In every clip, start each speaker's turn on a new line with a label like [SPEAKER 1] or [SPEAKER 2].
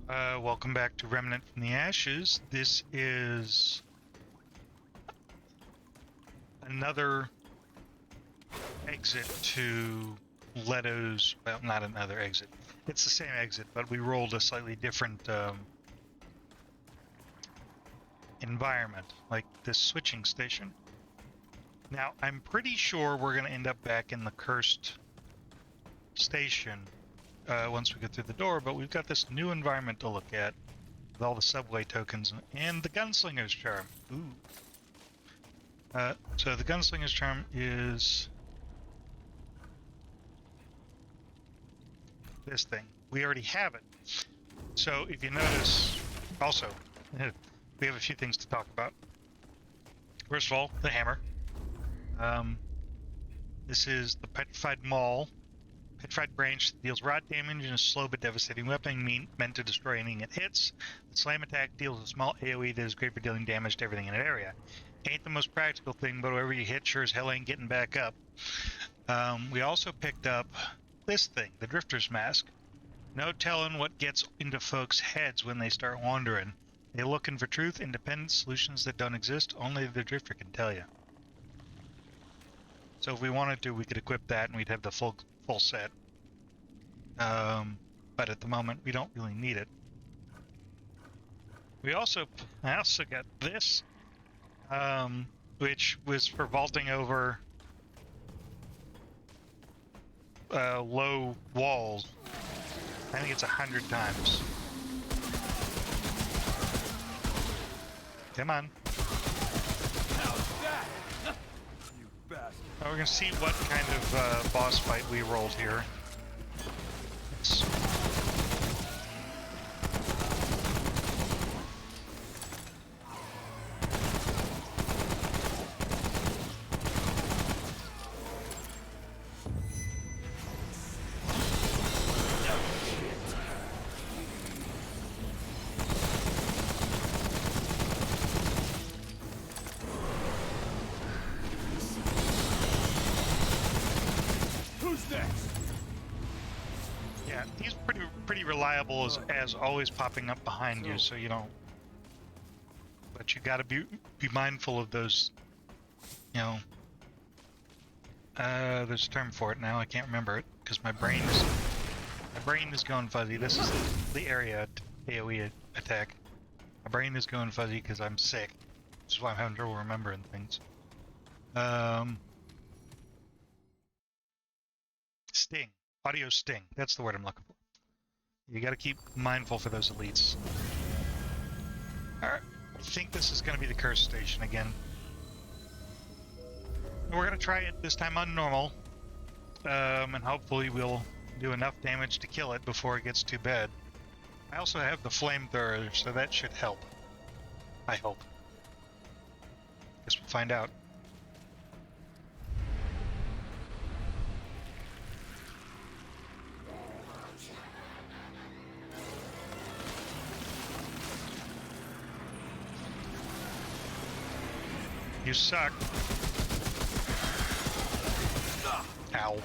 [SPEAKER 1] Welcome back to Remnant from the Ashes. This is another exit to Leto's, well, not another exit. It's the same exit, but we rolled a slightly different environment, like this switching station. Now, I'm pretty sure we're going to end up back in the cursed station once we get through the door, but we've got this new environment to look at with all the subway tokens and the gunslinger's charm. Ooh. So the gunslinger's charm is this thing. We already have it. So if you notice, also, we have a few things to talk about. First of all, the hammer. This is the Petrified Maul. Petrified Branch deals rot damage and a slow but devastating weapon meant to destroy anything it hits. The Slam attack deals a small AoE that is great for dealing damage to everything in an area. Ain't the most practical thing, but wherever you hit sure as hell ain't getting back up. We also picked up this thing, the Drifter's Mask. No telling what gets into folks' heads when they start wandering. They're looking for truth, independence, solutions that don't exist. Only the Drifter can tell you. So if we wanted to, we could equip that and we'd have the full set. But at the moment, we don't really need it. I also got this, which was for vaulting over low walls. I think it's 100 times. Come on. Now we're gonna see what kind of boss fight we rolled here. Yeah, he's pretty reliable as always popping up behind you, so you don't. But you gotta be mindful of those, you know. There's a term for it now. I can't remember it because my brain is going fuzzy. This is the area AoE attack. My brain is going fuzzy because I'm sick, which is why I'm having trouble remembering things. Sting. Audio sting. That's the word I'm looking for. You gotta keep mindful for those elites. Alright. I think this is gonna be the curse station again. We're gonna try it this time on normal. And hopefully we'll do enough damage to kill it before it gets too bad. I also have the flamethrower, so that should help. I hope. Guess we'll find out. You suck. Ow.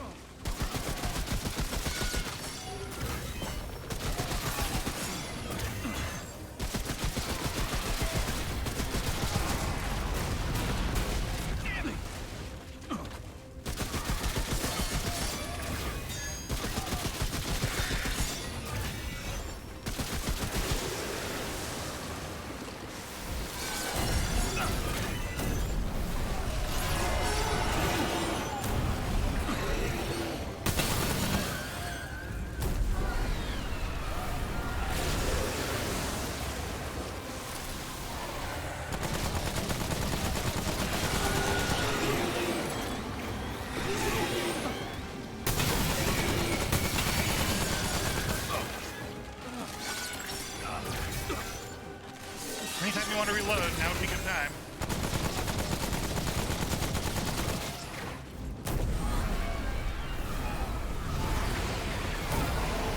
[SPEAKER 1] Anytime you want to reload, now would be a good time.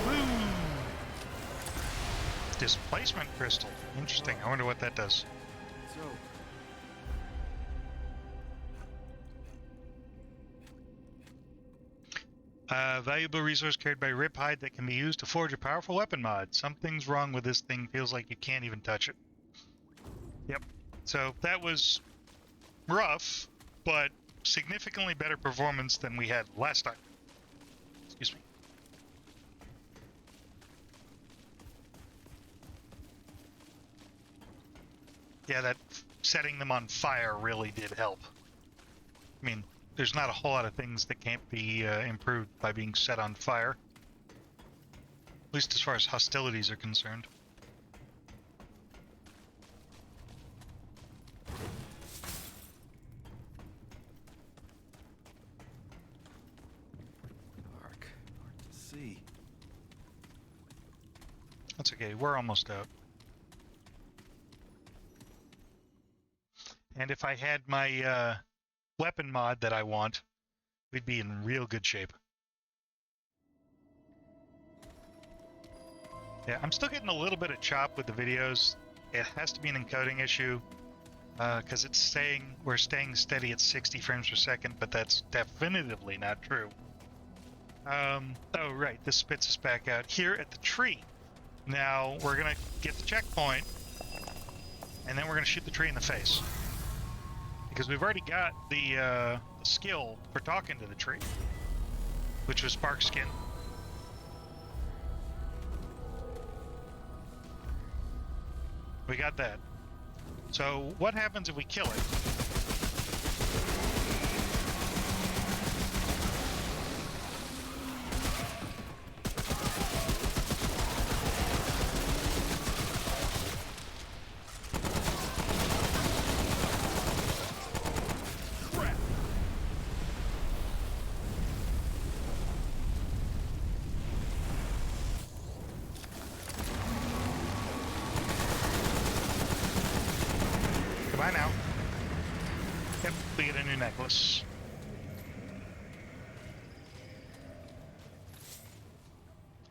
[SPEAKER 1] Woo! Displacement crystal. Interesting. I wonder what that does.
[SPEAKER 2] So,
[SPEAKER 1] Valuable resource carried by Riptide that can be used to forge a powerful weapon mod. Something's wrong with this thing. Feels like you can't even touch it. Yep. So that was rough, but significantly better performance than we had last time. Excuse me. Yeah, that setting them on fire really did help. I mean, there's not a whole lot of things that can't be improved by being set on fire. At least as far as hostilities are concerned.
[SPEAKER 2] Dark. Hard to see.
[SPEAKER 1] That's okay, we're almost out. And if I had my weapon mod that I want, we'd be in real good shape. Yeah, I'm still getting a little bit of chop with the videos. It has to be an encoding issue, because it's saying we're staying steady at 60 frames per second, but that's definitively not true. Oh right, this spits us back out here at the tree. Now we're gonna get the checkpoint, and then we're gonna shoot the tree in the face. Because we've already got the skill for talking to the tree, which was Spark Skin. We got that. So what happens if we kill it? Goodbye now. Yep, we get a new necklace.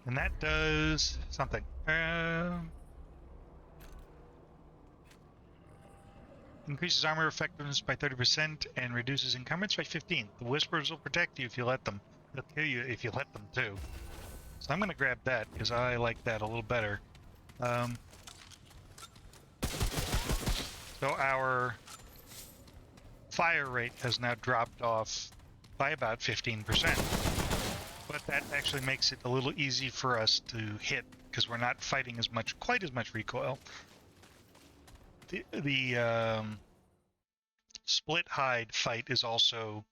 [SPEAKER 1] And that does something. Increases armor effectiveness by 30% and reduces encumbrance by 15. The whispers will protect you if you let them. They'll kill you if you let them too. So I'm gonna grab that because I like that a little better. So our fire rate has now dropped off by about 15%. But that actually makes it a little easy for us to hit because we're not fighting quite as much recoil. The Splithide fight is also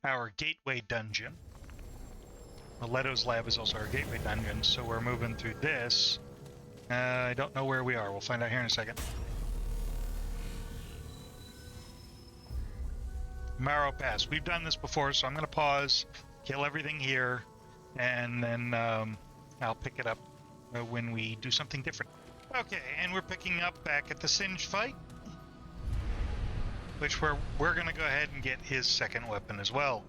[SPEAKER 1] our gateway dungeon. Leto's lab is also our gateway dungeon, so we're moving through this. I don't know where we are. We'll find out here in a second. Marrow Pass. We've done this before, so I'm going to pause, kill everything here, and then I'll pick it up when we do something different. Okay, and we're picking up back at the SInge fight, which we're going to go ahead and get his second weapon as well.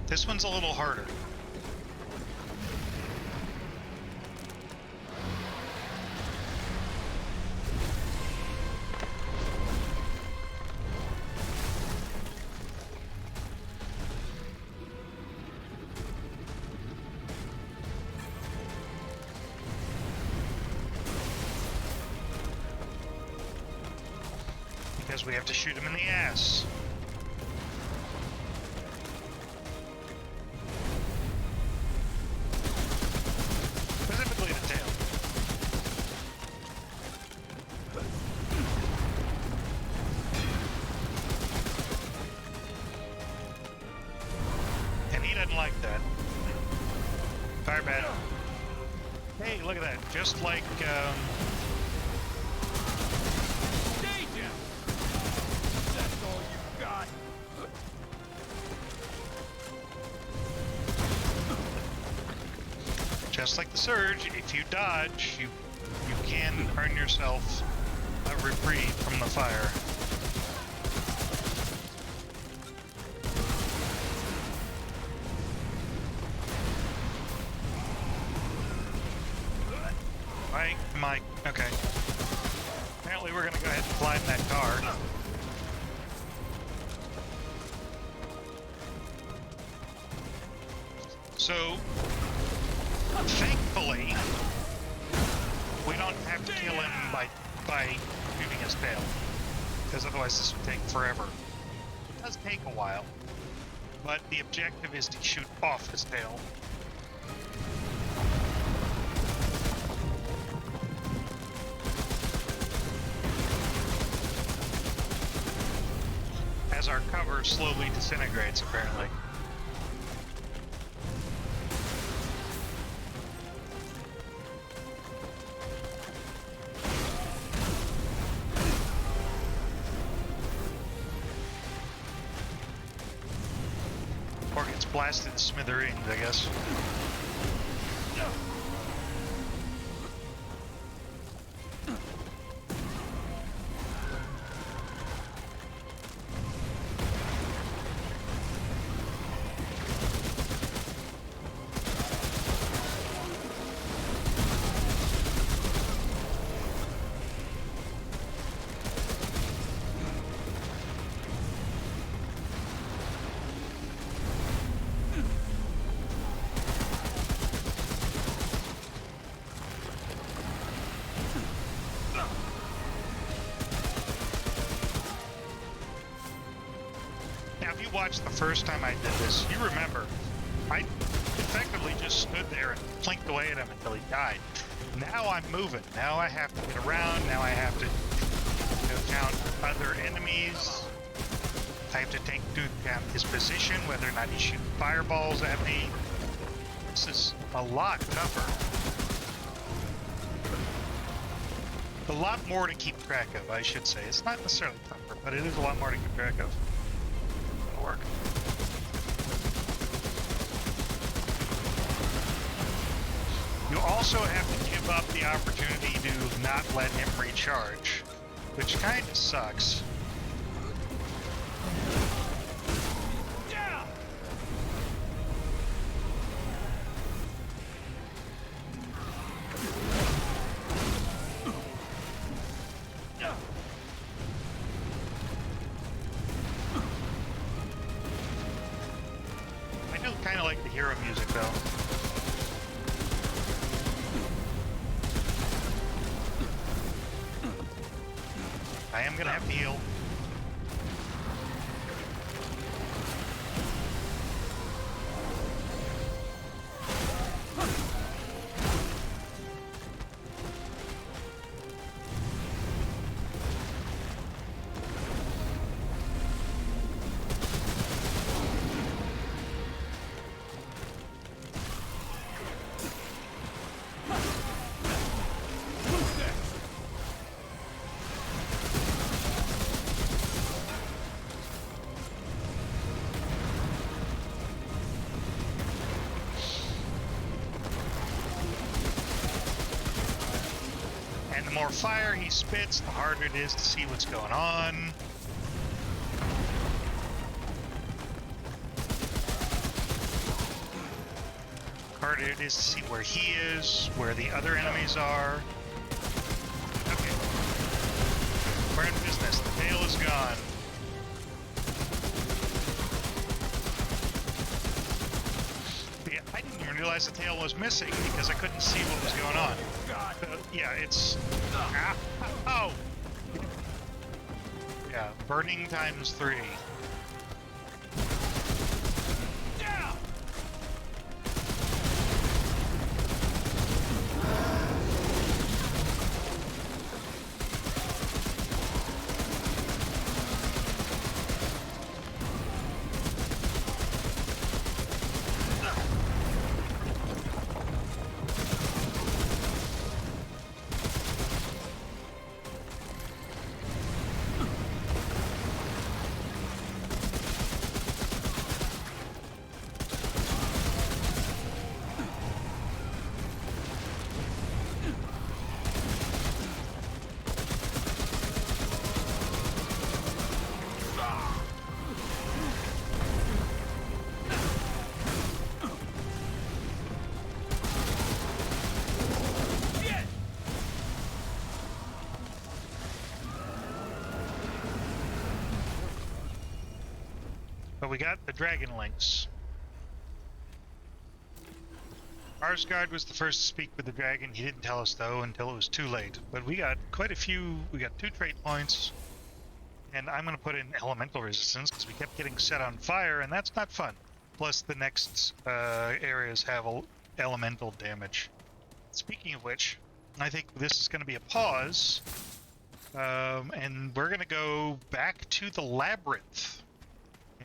[SPEAKER 1] This one's a little harder. Because we have to shoot him in the ass. Specifically the tail. And he doesn't like that. Fire bad. Hey, look at that. Just like, just like the Surge, if you dodge, you can earn yourself a reprieve from the fire. Okay. Apparently we're gonna go ahead and fly in that car. So, thankfully, we don't have to kill him by shooting his tail, because otherwise this would take forever. It does take a while, but the objective is to shoot off his tail. As our cover slowly disintegrates, apparently. Or gets blasted to smithereens, I guess. Watched the first time I did this, you remember, I effectively just stood there and plinked away at him until he died. Now I'm moving. Now I have to get around. Now I have to count other enemies. I have to take into account his position, whether or not he's shooting fireballs at me. This is a lot tougher. A lot more to keep track of, I should say. It's not necessarily tougher, but it is a lot more to keep track of. Work. You also have to give up the opportunity to not let him recharge, which kind of sucks. Kind of like the hero music, though. I am gonna have to heal. The more fire he spits, the harder it is to see what's going on. Harder it is to see where he is, where the other enemies are. Okay. We're in business. The tail is gone. Yeah, I didn't even realize the tail was missing because I couldn't see what was going on. Yeah, it's... Oh! Yeah, burning times 3. But we got the dragon links. Arsgard was the first to speak with the dragon. He didn't tell us, though, until it was too late. But we got quite a few. We got 2 trade points. And I'm going to put in elemental resistance because we kept getting set on fire, and that's not fun. Plus, the next areas have elemental damage. Speaking of which, I think this is going to be a pause. And we're going to go back to the Labyrinth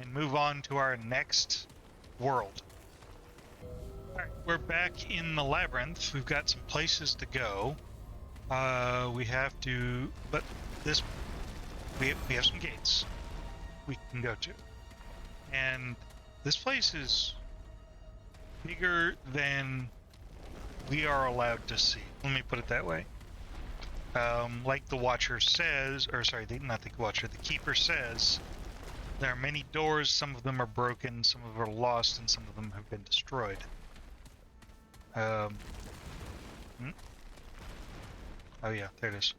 [SPEAKER 1] and move on to our next world. Alright, we're back in the Labyrinth. We've got some places to go. We have to... But this... We have some gates we can go to. And this place is bigger than we are allowed to see. Let me put it that way. Like the Watcher says, or sorry, not the Watcher, the Keeper says, there are many doors, some of them are broken, some of them are lost, and some of them have been destroyed. Oh yeah, there it is.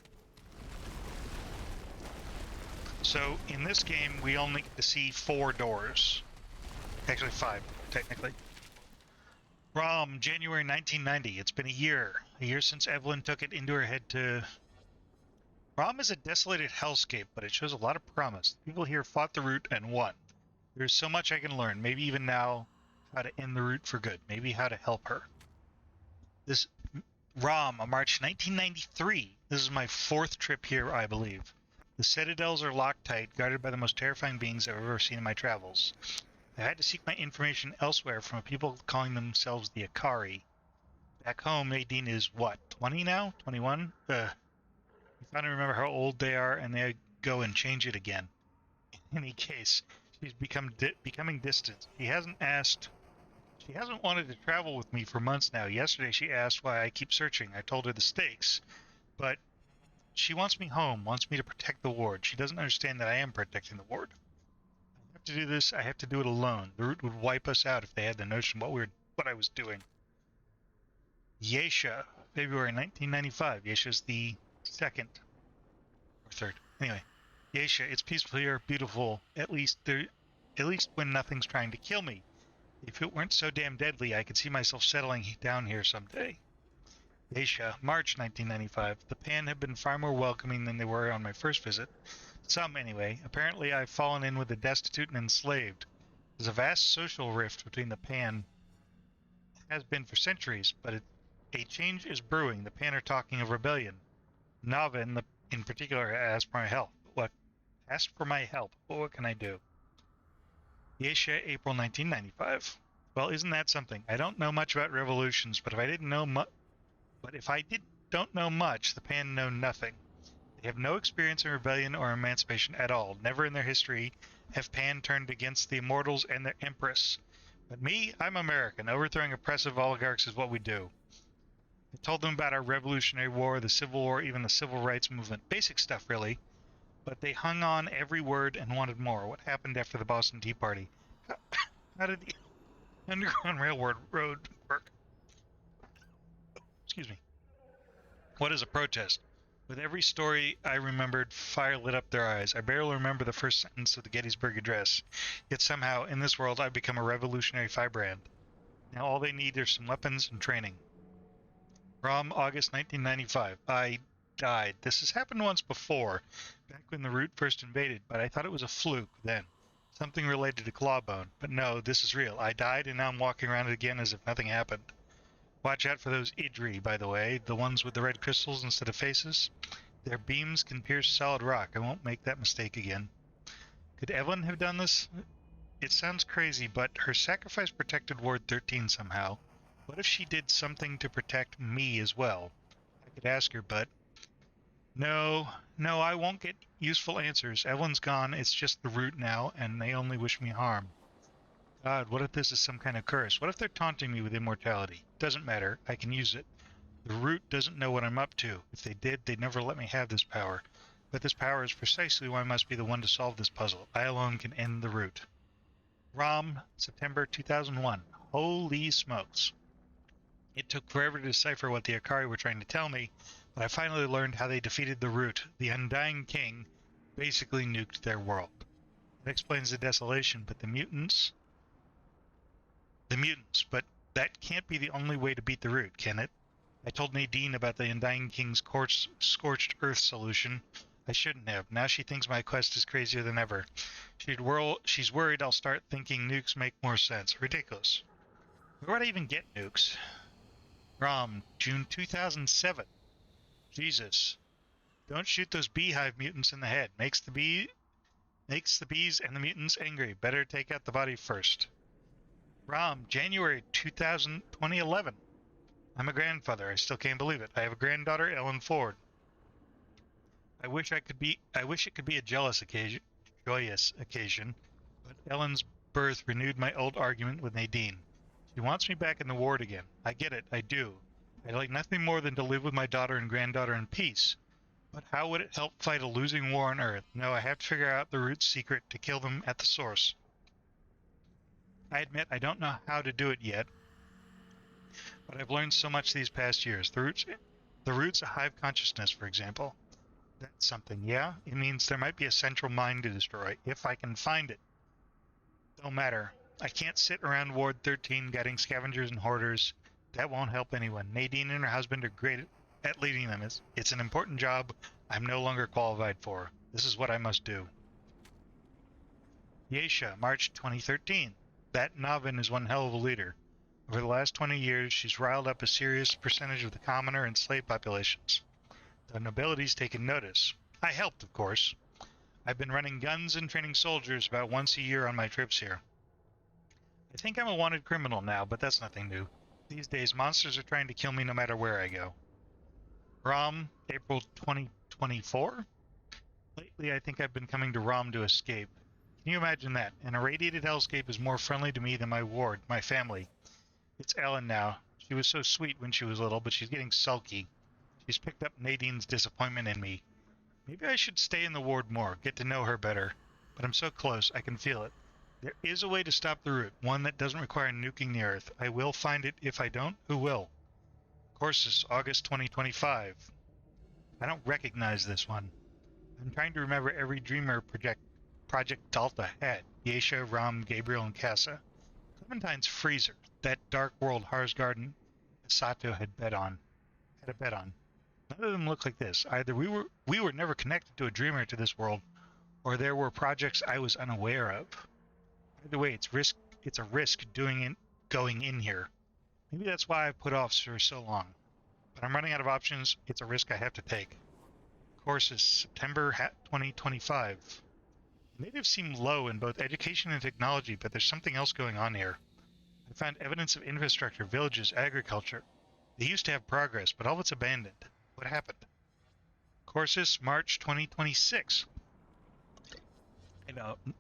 [SPEAKER 1] So, in this game, we only get to see 4 doors. Actually 5, technically. Rhom, January 1990. It's been a year. A year since Evelyn took it into her head to... Rhom is a desolated hellscape, but it shows a lot of promise. People here fought the root and won. There's so much I can learn, maybe even now, how to end the root for good. Maybe how to help her. This... Rhom, March 1993. This is my 4th trip here, I believe. The citadels are locked tight, guarded by the most terrifying beings I've ever seen in my travels. I had to seek my information elsewhere from people calling themselves the Akari. Back home, Nadine is what, 20 now? 21? You finally remember how old they are, and they go and change it again. In any case, she's becoming distant. She hasn't wanted to travel with me for months now. Yesterday she asked why I keep searching. I told her the stakes, but she wants me home, wants me to protect the ward. She doesn't understand that I am protecting the ward. I have to do this, I have to do it alone. The root would wipe us out if they had the notion what I was doing. Yesha, February 1995. Yesha's the 2nd or 3rd. Anyway, Yesha, it's peaceful here, beautiful. At least when nothing's trying to kill me. If it weren't so damn deadly, I could see myself settling down here someday. Asia, March 1995. The Pan have been far more welcoming than they were on my first visit. Some, anyway. Apparently I've fallen in with the destitute and enslaved. There's a vast social rift between the Pan. Has been for centuries, but a change is brewing. The Pan are talking of rebellion. Nava, in particular, asked for my help. Asked for my help. What can I do? Asia, April 1995. Well, isn't that something? I don't know much about revolutions, but if I don't know much, the Pan know nothing. They have no experience in rebellion or emancipation at all. Never in their history have Pan turned against the immortals and their empress. But me, I'm American. Overthrowing oppressive oligarchs is what we do. I told them about our Revolutionary War, the Civil War, even the Civil Rights Movement. Basic stuff, really. But they hung on every word and wanted more. What happened after the Boston Tea Party? How did the Underground Railroad work? Excuse me. What is a protest? With every story I remembered, fire lit up their eyes. I barely remember the first sentence of the Gettysburg Address. Yet somehow, in this world, I've become a revolutionary firebrand. Now all they need are some weapons and training. Rhom, August 1995. I died. This has happened once before, back when the Root first invaded, but I thought it was a fluke then. Something related to Clawbone. But no, this is real. I died, and now I'm walking around again as if nothing happened. Watch out for those Idri, by the way, the ones with the red crystals instead of faces. Their beams can pierce solid rock. I won't make that mistake again. Could Evelyn have done this? It sounds crazy, but her sacrifice protected Ward 13 somehow. What if she did something to protect me as well? I could ask her, but... No, I won't get useful answers. Evelyn's gone, it's just the Root now, and they only wish me harm. God, what if this is some kind of curse? What if they're taunting me with immortality? Doesn't matter, I can use it. The Root doesn't know what I'm up to. If they did, they'd never let me have this power. But this power is precisely why I must be the one to solve this puzzle. I alone can end the Root. Rhom, September 2001. Holy smokes. It took forever to decipher what the Akari were trying to tell me, but I finally learned how they defeated the Root. The Undying King basically nuked their world. That explains the desolation, but the mutants, but that can't be the only way to beat the root, can it? I told Nadine about the Undying King's scorched earth solution. I shouldn't have. Now she thinks my quest is crazier than ever. She's worried I'll start thinking nukes make more sense. Ridiculous. Where would I even get nukes? Rhom, June 2007. Jesus. Don't shoot those beehive mutants in the head. Makes the bees and the mutants angry. Better take out the body first. Rhom, January 2011. I'm a grandfather. I still can't believe it. I have a granddaughter, Ellen Ford. I wish it could be a joyous occasion, but Ellen's birth renewed my old argument with Nadine. She wants me back in the ward again. I get it. I do. I'd like nothing more than to live with my daughter and granddaughter in peace. But how would it help fight a losing war on Earth? No, I have to figure out the root's secret to kill them at the source. I admit I don't know how to do it yet, but I've learned so much these past years. The root's a hive consciousness, for example. That's something, yeah? It means there might be a central mind to destroy, if I can find it. Don't matter. I can't sit around Ward 13 guiding scavengers and hoarders. That won't help anyone. Nadine and her husband are great at leading them. It's an important job I'm no longer qualified for. This is what I must do. Yesha, March 2013. That Navin is one hell of a leader. Over the last 20 years, she's riled up a serious percentage of the commoner and slave populations. The nobility's taken notice. I helped, of course. I've been running guns and training soldiers about once a year on my trips here. I think I'm a wanted criminal now, but that's nothing new. These days, monsters are trying to kill me no matter where I go. Rhom, April 2024? Lately, I think I've been coming to Rhom to escape. Can you imagine that? An irradiated hellscape is more friendly to me than my ward, my family. It's Ellen now. She was so sweet when she was little, but she's getting sulky. She's picked up Nadine's disappointment in me. Maybe I should stay in the ward more, get to know her better. But I'm so close, I can feel it. There is a way to stop the root, one that doesn't require nuking the Earth. I will find it. If I don't, who will? Courses, August 2025. I don't recognize this one. I'm trying to remember every Dreamer Project Delta had. Yesha, Rhom, Gabriel, and Casa. Clementine's Freezer, that dark world Harsgard and Sato had a bet on. None of them look like this. Either we were never connected to a Dreamer to this world, or there were projects I was unaware of. Either way, it's a risk going in here. Maybe that's why I put off for so long. But I'm running out of options. It's a risk I have to take. Course is September 2025. Natives seem low in both education and technology, but there's something else going on here. I found evidence of infrastructure, villages, agriculture. They used to have progress, but all of it's abandoned. What happened? Courses, March 2026.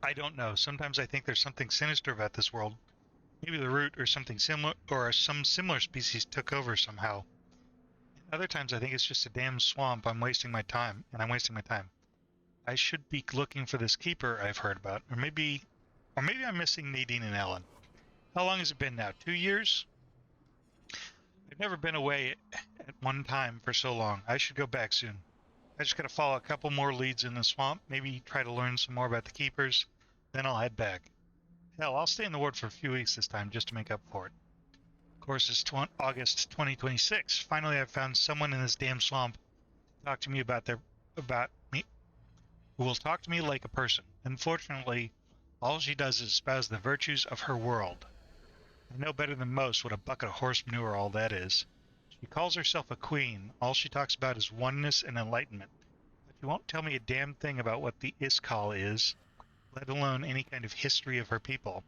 [SPEAKER 1] I don't know. Sometimes I think there's something sinister about this world. Maybe the root or something similar, or some similar species took over somehow. Other times I think it's just a damn swamp. I'm wasting my time. I should be looking for this keeper I've heard about, or maybe I'm missing Nadine and Ellen. How long has it been now? 2 years? I've never been away at one time for so long. I should go back soon. I just gotta follow a couple more leads in the swamp, maybe try to learn some more about the keepers, then I'll head back. Hell, I'll stay in the ward for a few weeks this time just to make up for it. Course is August 2026. Finally, I've found someone in this damn swamp to talk to me about me, who will talk to me like a person. Unfortunately, all she does is espouse the virtues of her world. I know better than most what a bucket of horse manure all that is. She calls herself a queen. All she talks about is oneness and enlightenment. But she won't tell me a damn thing about what the Iskal is, let alone any kind of history of her people.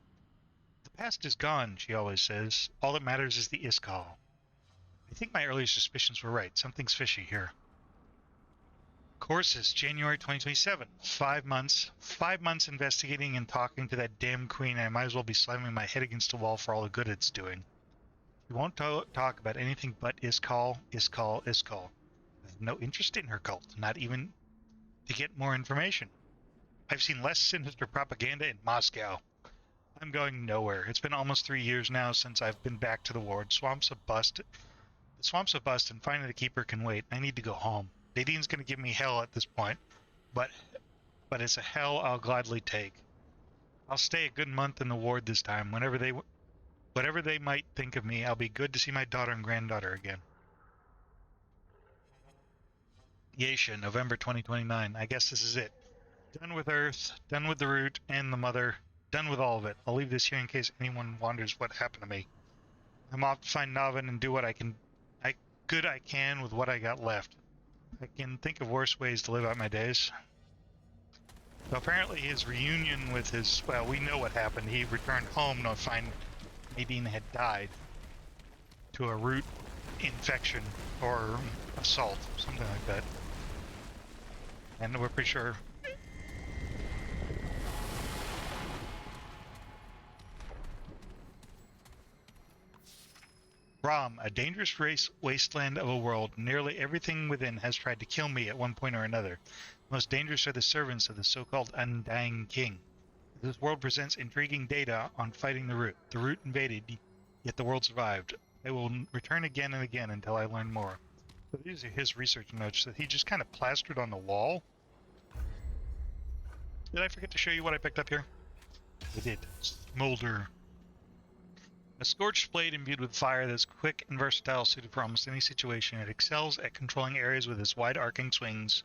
[SPEAKER 1] The past is gone, she always says. All that matters is the Iskal. I think my earlier suspicions were right. Something's fishy here. Courses, January 2027. 5 months. 5 months investigating and talking to that damn queen. I might as well be slamming my head against the wall for all the good it's doing. She won't talk about anything but Iskal. I have no interest in her cult, not even to get more information. I've seen less sinister propaganda in Moscow. I'm going nowhere. It's been almost 3 years now since I've been back to the ward. The swamp's a bust, and finding the keeper can wait. I need to go home. Nadine's going to give me hell at this point, but it's a hell I'll gladly take. I'll stay a good month in the ward this time. Whenever Whatever they might think of me, I'll be good to see my daughter and granddaughter again. Yeisha, November 2029. I guess this is it. Done with Earth, done with the root and the mother, done with all of it. I'll leave this here in case anyone wonders what happened to me. I'm off to find Navin and do what I can with what I got left. I can think of worse ways to live out my days. So apparently his reunion with his, well, we know what happened. He returned home to find Nadine had died to a root infection or assault, something like that. And we're pretty sure. Rhom, a dangerous wasteland of a world. Nearly everything within has tried to kill me at one point or another. Most dangerous are the servants of the so-called Undying King. This world presents intriguing data on fighting the root. The root invaded, yet the world survived. I will return again and again until I learn more. So these are his research notes that he just kind of plastered on the wall. Did I forget to show you what I picked up here? I did. Smolder. A scorched blade imbued with fire that's quick and versatile, suited for almost any situation. It excels at controlling areas with its wide arcing swings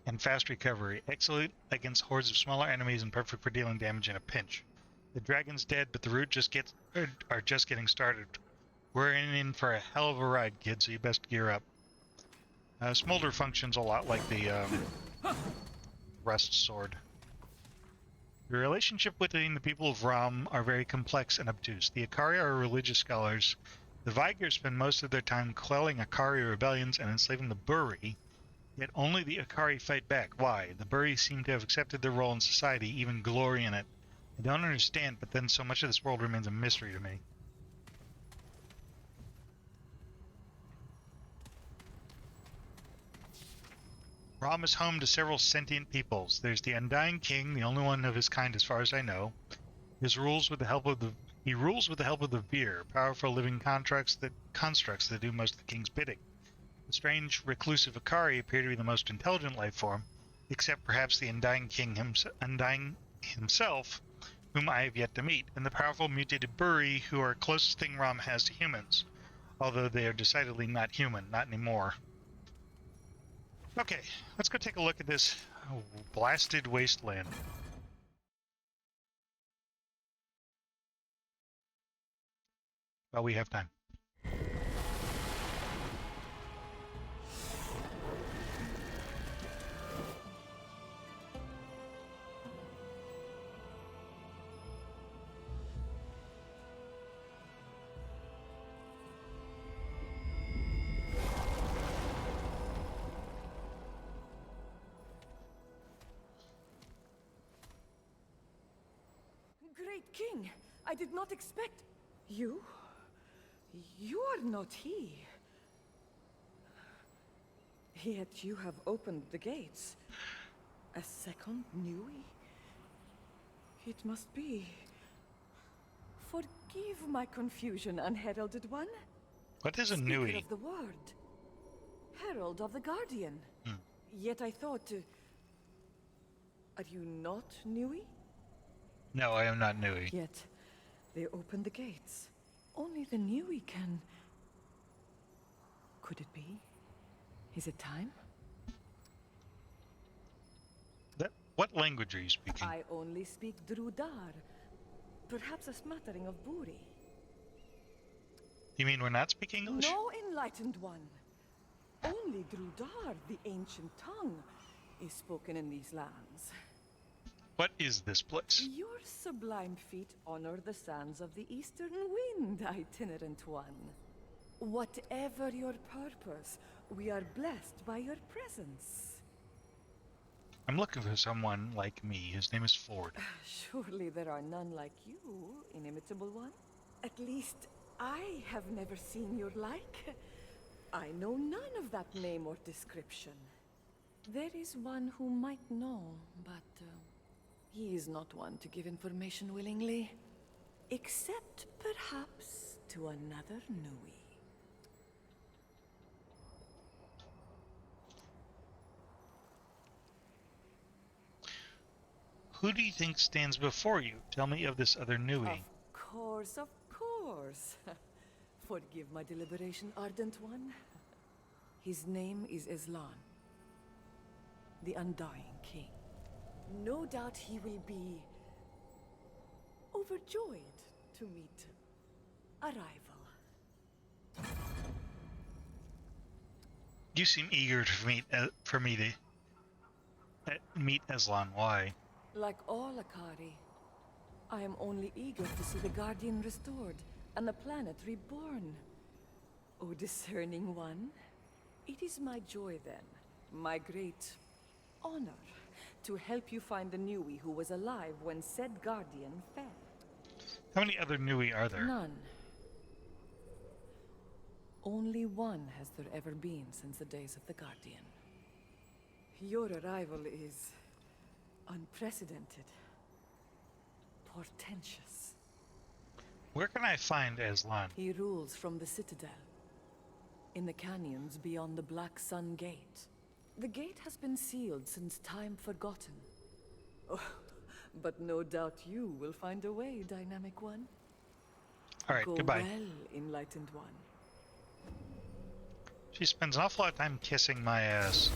[SPEAKER 1] and fast recovery, excellent against hordes of smaller enemies and perfect for dealing damage in a pinch. The dragon's dead, but the root are just getting started. We're in for a hell of a ride, kid, so you best gear up. Smolder functions a lot like the Rust Sword. The relationship between the people of Rhom are very complex and obtuse. The Akari are religious scholars. The Vigors spend most of their time quelling Akari rebellions and enslaving the Buri, yet only the Akari fight back. Why? The Buri seem to have accepted their role in society, even glory in it. I don't understand, but then so much of this world remains a mystery to me. Rhom is home to several sentient peoples. There's the Undying King, the only one of his kind as far as I know. He rules with the help of the Veer, powerful living constructs that do most of the king's bidding. The strange, reclusive Akari appear to be the most intelligent life form, except perhaps the Undying King himself, whom I have yet to meet, and the powerful mutated Buri, who are closest thing Rhom has to humans, although they are decidedly not human, not anymore. Okay, let's go take a look at this blasted wasteland. Well, we have time.
[SPEAKER 3] Great King, I did not expect... You? You are not he. Yet you have opened the gates. A second Nui? It must be... Forgive my confusion, unheralded one.
[SPEAKER 1] What is a
[SPEAKER 3] Speaker
[SPEAKER 1] Nui?
[SPEAKER 3] of the word. Herald of the Guardian. Yet I thought... Are you not Nui?
[SPEAKER 1] No, I am not Nui.
[SPEAKER 3] Yet, they opened the gates. Only the Nui can... Could it be? Is it time?
[SPEAKER 1] What language are you speaking?
[SPEAKER 3] I only speak Drudar. Perhaps a smattering of Buri.
[SPEAKER 1] You mean we're not speaking English?
[SPEAKER 3] No, enlightened one. Only Drudar, the ancient tongue, is spoken in these lands.
[SPEAKER 1] What is this place?
[SPEAKER 3] Your sublime feet honor the sands of the eastern wind, itinerant one. Whatever your purpose, we are blessed by your presence.
[SPEAKER 1] I'm looking for someone like me. His name is Ford.
[SPEAKER 3] Surely there are none like you, inimitable one. At least, I have never seen your like. I know none of that name or description. There is one who might know, but he is not one to give information willingly. Except, perhaps, to another Nui.
[SPEAKER 1] Who do you think stands before you? Tell me of this other Nui.
[SPEAKER 3] Of course, of course. yours. Forgive my deliberation, Ardent One. His name is Islan, the Undying King. No doubt he will be overjoyed to meet a rival.
[SPEAKER 1] You seem eager to meet for me to meet Aslan. Why?
[SPEAKER 3] Like all Akari, I am only eager to see the Guardian restored and the planet reborn. O discerning one, it is my joy then, my great honor, to help you find the Nui who was alive when said Guardian fell.
[SPEAKER 1] How many other Nui are there?
[SPEAKER 3] None. Only one has there ever been since the days of the Guardian. Your arrival is unprecedented, portentous.
[SPEAKER 1] Where can I find Aslan?
[SPEAKER 3] He rules from the Citadel, in the canyons beyond the Black Sun Gate. The gate has been sealed since time forgotten. Oh, but no doubt you will find a way, Dynamic One.
[SPEAKER 1] All right,
[SPEAKER 3] Go
[SPEAKER 1] goodbye.
[SPEAKER 3] well, Enlightened One.
[SPEAKER 1] She spends an awful lot of time kissing my ass.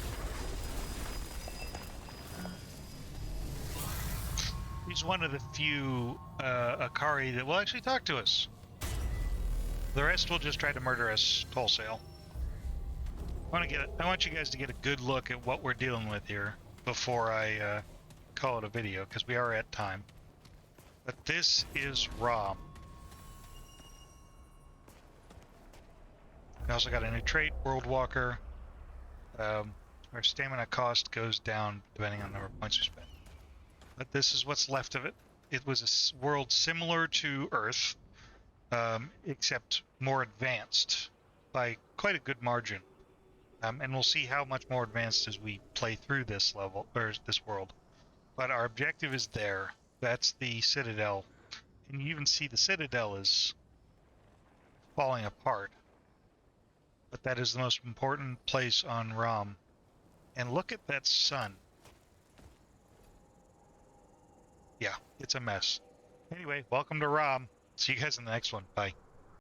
[SPEAKER 1] He's one of the few Akari that will actually talk to us. The rest will just try to murder us wholesale. I want you guys to get a good look at what we're dealing with here before I call it a video, because we are at time. But this is Rhom. We also got a new trait, World Walker. Our stamina cost goes down depending on the number of points we spend. But this is what's left of it. It was a world similar to Earth, except more advanced by quite a good margin. And we'll see how much more advanced as we play through this level, or this world. But our objective is there. That's the Citadel. And you even see the Citadel is falling apart. But that is the most important place on Rhom. And look at that sun. Yeah, it's a mess. Anyway, welcome to Rhom. See you guys in the next one. Bye.